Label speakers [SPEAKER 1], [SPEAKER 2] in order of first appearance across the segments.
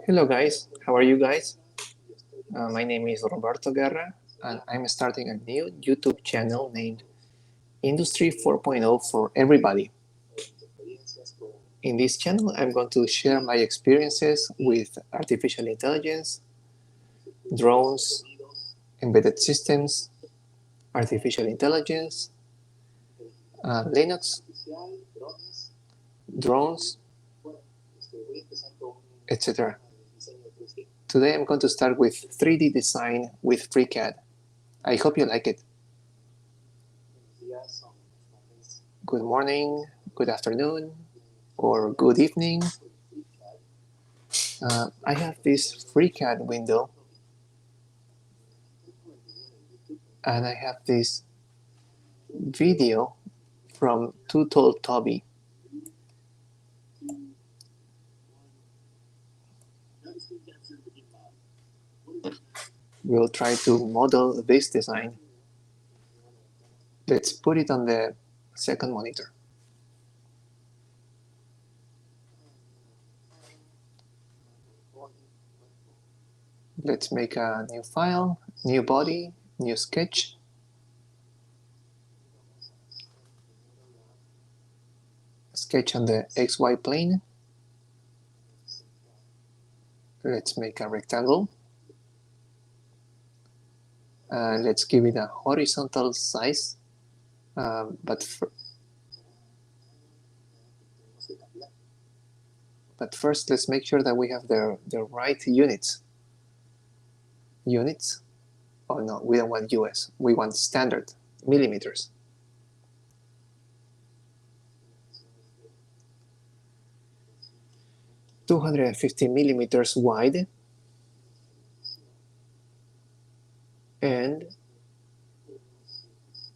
[SPEAKER 1] Hello guys, how are you guys? My name is Roberto Guerra and I'm starting a new YouTube channel named Industry 4.0 for Everybody. In this channel I'm going to share my experiences with artificial intelligence, drones, embedded systems, artificial intelligence, Linux, drones, etc. Today I'm going to start with 3D design with FreeCAD. I hope you like it. Good morning, good afternoon, or good evening. I have this FreeCAD window and I have this video from Too Tall Toby. We'll try to model this design. Let's put it on the second monitor. Let's make a new file, new body, new sketch. Sketch on the XY plane. Let's make a rectangle. Let's give it a horizontal size. But first, let's make sure that we have the right units. Units? Oh no, we don't want US. We want standard, millimeters. (250 millimeters wide and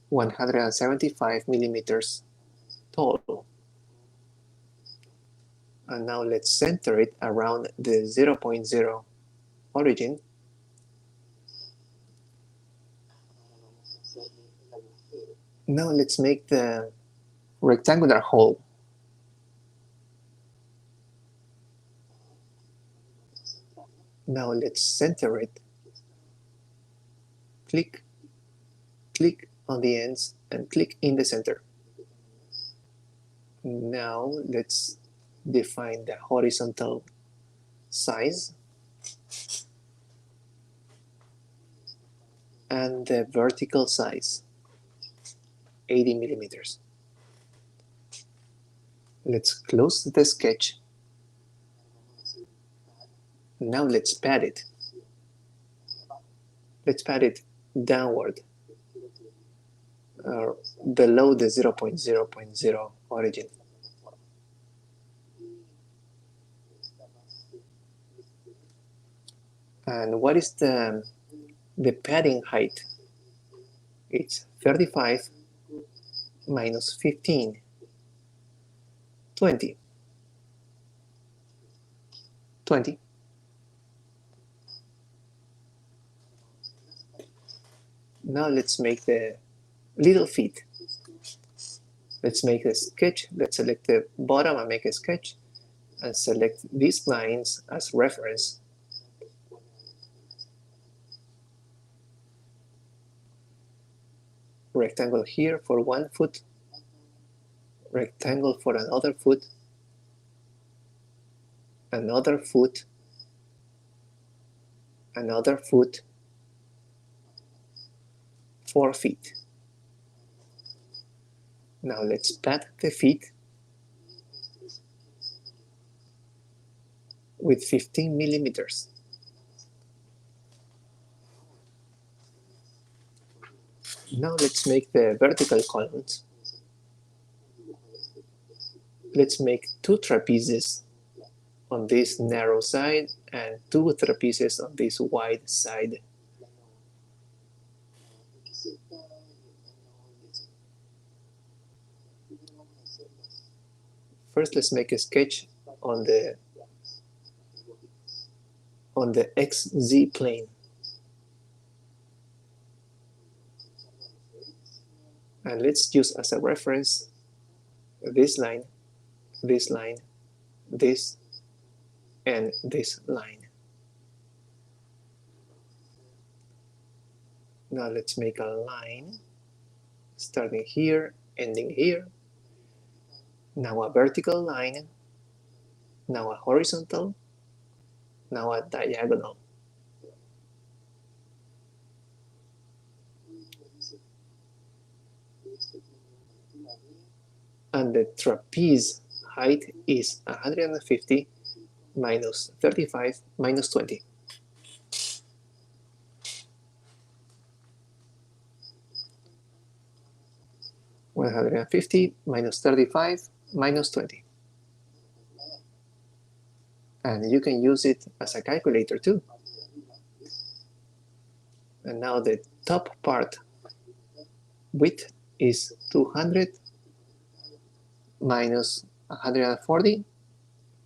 [SPEAKER 1] 175 millimeters tall. And now let's center it around the 0.0 origin. Now let's make the rectangular hole. Now let's center it. Click, click on the ends and click in the center. Now let's define the horizontal size and the vertical size, 80 millimeters. Let's close the sketch. Now let's pad it. Let's pad it downward, below the 0.0 origin. And what is the padding height? It's 35 minus 15, 20. 20. Now let's make the little feet. Let's make a sketch. Let's select the bottom and make a sketch and select these lines as reference. Rectangle here for 1 foot, rectangle for another foot, 4 feet. Now let's pad the feet with 15 millimeters. Now let's make the vertical columns. Let's make 2 trapezes on this narrow side and 2 trapezes on this wide side. First, let's make a sketch on the XZ plane. And let's use as a reference this line, this line, this, and this line. Now let's make a line starting here, ending here. Now a vertical line, now a horizontal, now a diagonal. And the trapeze height is 150 minus 35 minus 20. (150 minus 35 minus 20). And you can use it as a calculator too. And now the top part width is 200 minus 140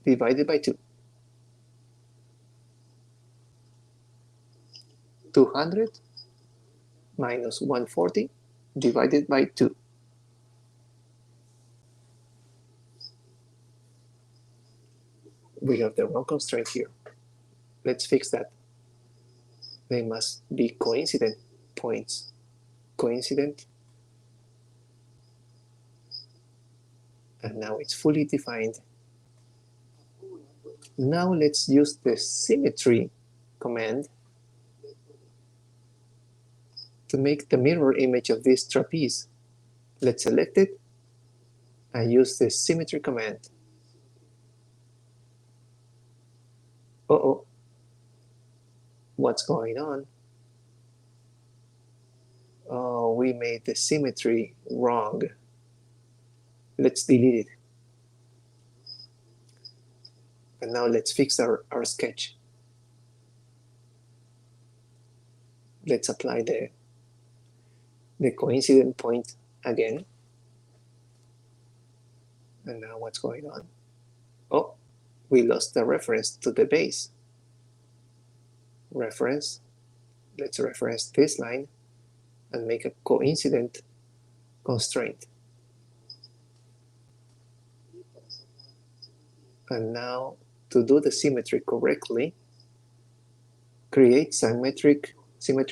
[SPEAKER 1] divided by 2. 200 minus 140 divided by 2. We have the wrong constraint here. Let's fix that. They must be coincident points. Coincident. And now it's fully defined. Now let's use the symmetry command to make the mirror image of this trapeze. Let's select it and use the symmetry command. Uh-oh. What's going on? Oh, we made the symmetry wrong. Let's delete it. And now let's fix our sketch. Let's apply the coincident point again. And now what's going on? Oh, we lost the reference to the base. Reference. Let's reference this line and make a coincident constraint. And now, to do the symmetry correctly, create symmetric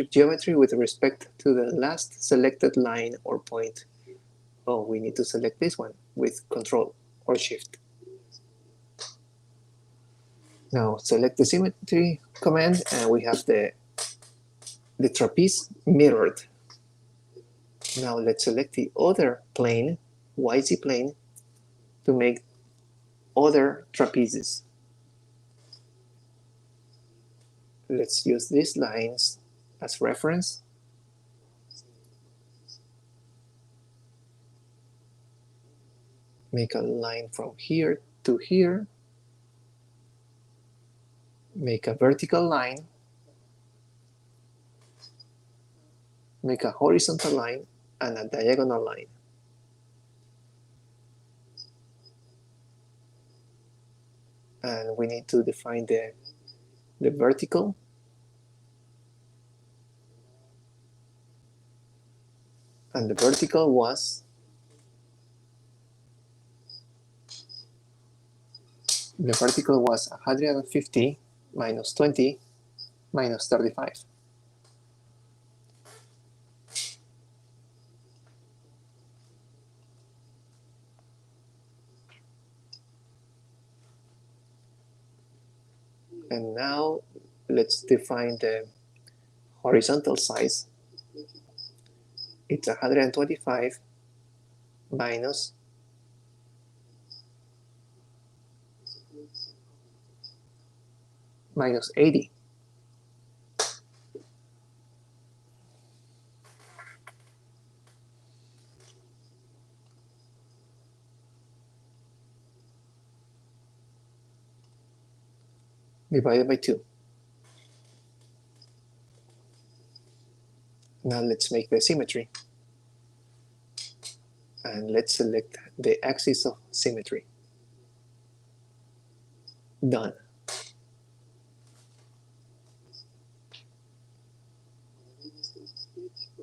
[SPEAKER 1] geometry with respect to the last selected line or point. Oh, we need to select this one with Control or Shift. Now select the symmetry command and we have the trapeze mirrored. Now let's select the other plane, YZ plane, to make other trapezes. Let's use these lines as reference. Make a line from here to here. Make a vertical line. Make a horizontal line and a diagonal line. And we need to define the vertical. And the vertical was 150 minus 20 minus 35. And now let's define the horizontal size. It's 125 minus 80. Divided by 2. Now let's make the symmetry. And let's select the axis of symmetry. Done.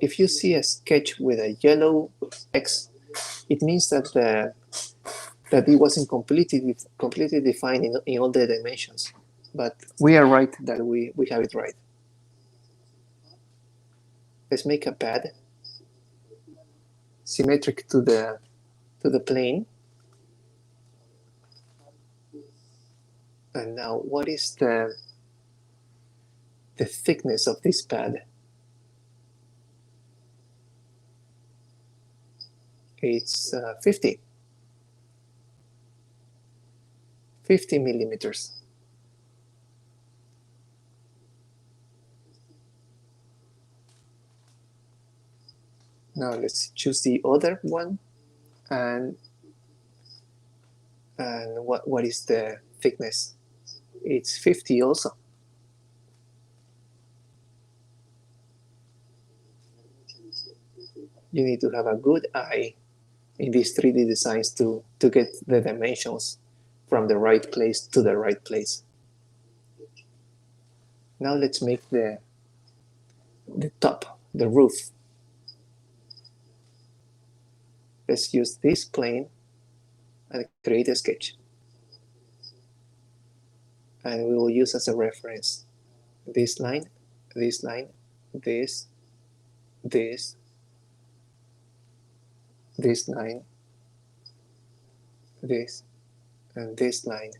[SPEAKER 1] If you see a sketch with a yellow X, it means that that it wasn't completely defined in all the dimensions. But we are right that we have it right. Let's make a pad symmetric to the plane. And now, what is the thickness of this pad? It's 50 millimeters. Now let's choose the other one, and what is the thickness? It's 50 also. You need to have a good eye in these 3D designs to get the dimensions from the right place to the right place. Now let's make the top, the roof. Let's use this plane and create a sketch. And we will use as a reference this line, this line, this line, this, and this line.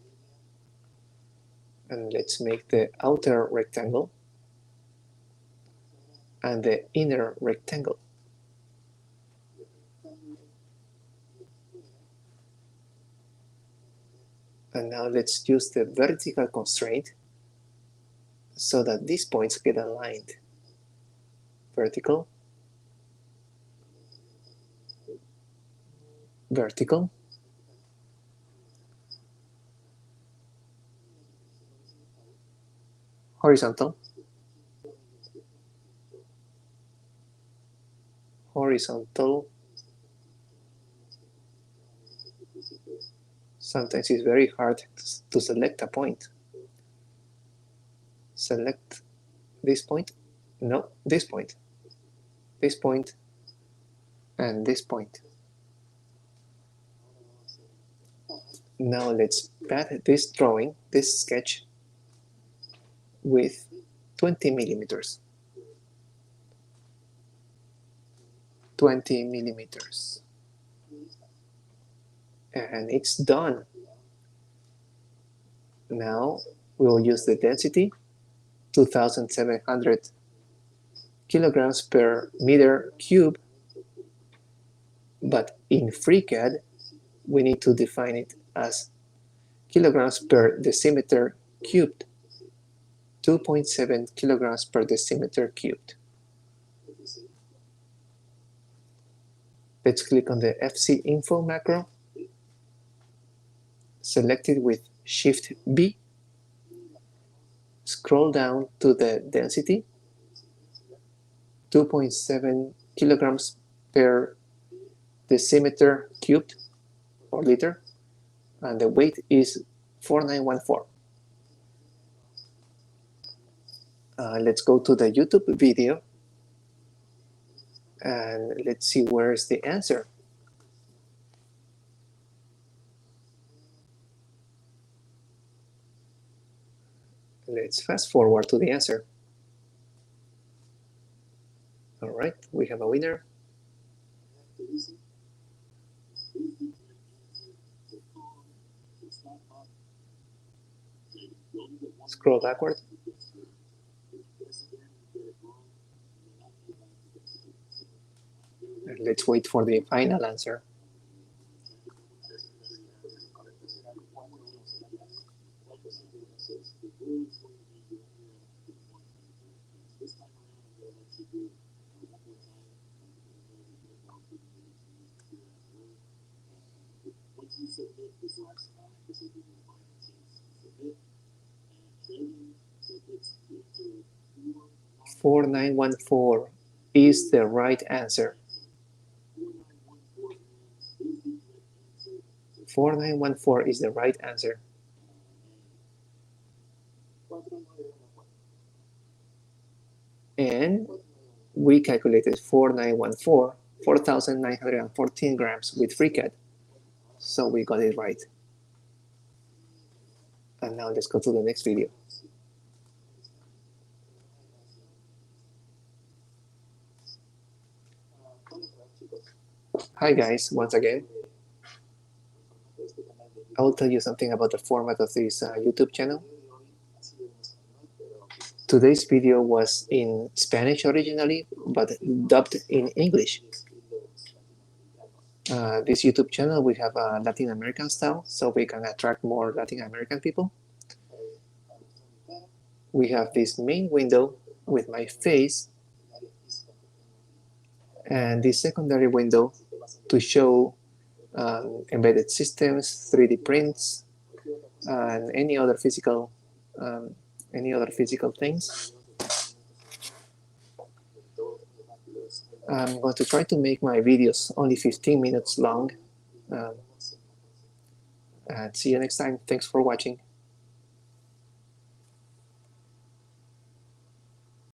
[SPEAKER 1] And let's make the outer rectangle and the inner rectangle. And now let's use the vertical constraint so that these points get aligned. Vertical, vertical, horizontal, horizontal. Sometimes it's very hard to select a point. Select this point, no, this point, and this point. Now let's pad this drawing, this sketch, with 20 millimeters. 20 millimeters. And it's done. Now we will use the density, 2,700 kilograms per meter cube, but in FreeCAD we need to define it as kilograms per decimeter cubed, 2.7 kilograms per decimeter cubed. Let's click on the FC Info macro, select it with Shift B, scroll down to the density, 2.7 kilograms per decimeter cubed or liter, and the weight is 4914. Let's go to the YouTube video and let's see where's the answer. Let's fast forward to the answer. All right, we have a winner. Scroll backward. And let's wait for the final answer. $4914 is the right answer. 4914 is the right answer. And we calculated 4914, 4,914 grams with FreeCAD. So we got it right. And now let's go to the next video. Hi guys, once again. I will tell you something about the format of this YouTube channel. Today's video was in Spanish originally, but dubbed in English. This YouTube channel, we have a Latin American style, so we can attract more Latin American people. We have this main window with my face, and this secondary window to show embedded systems, 3D prints, and any other physical things. I'm going to try to make my videos only 15 minutes long. And see you next time. Thanks for watching.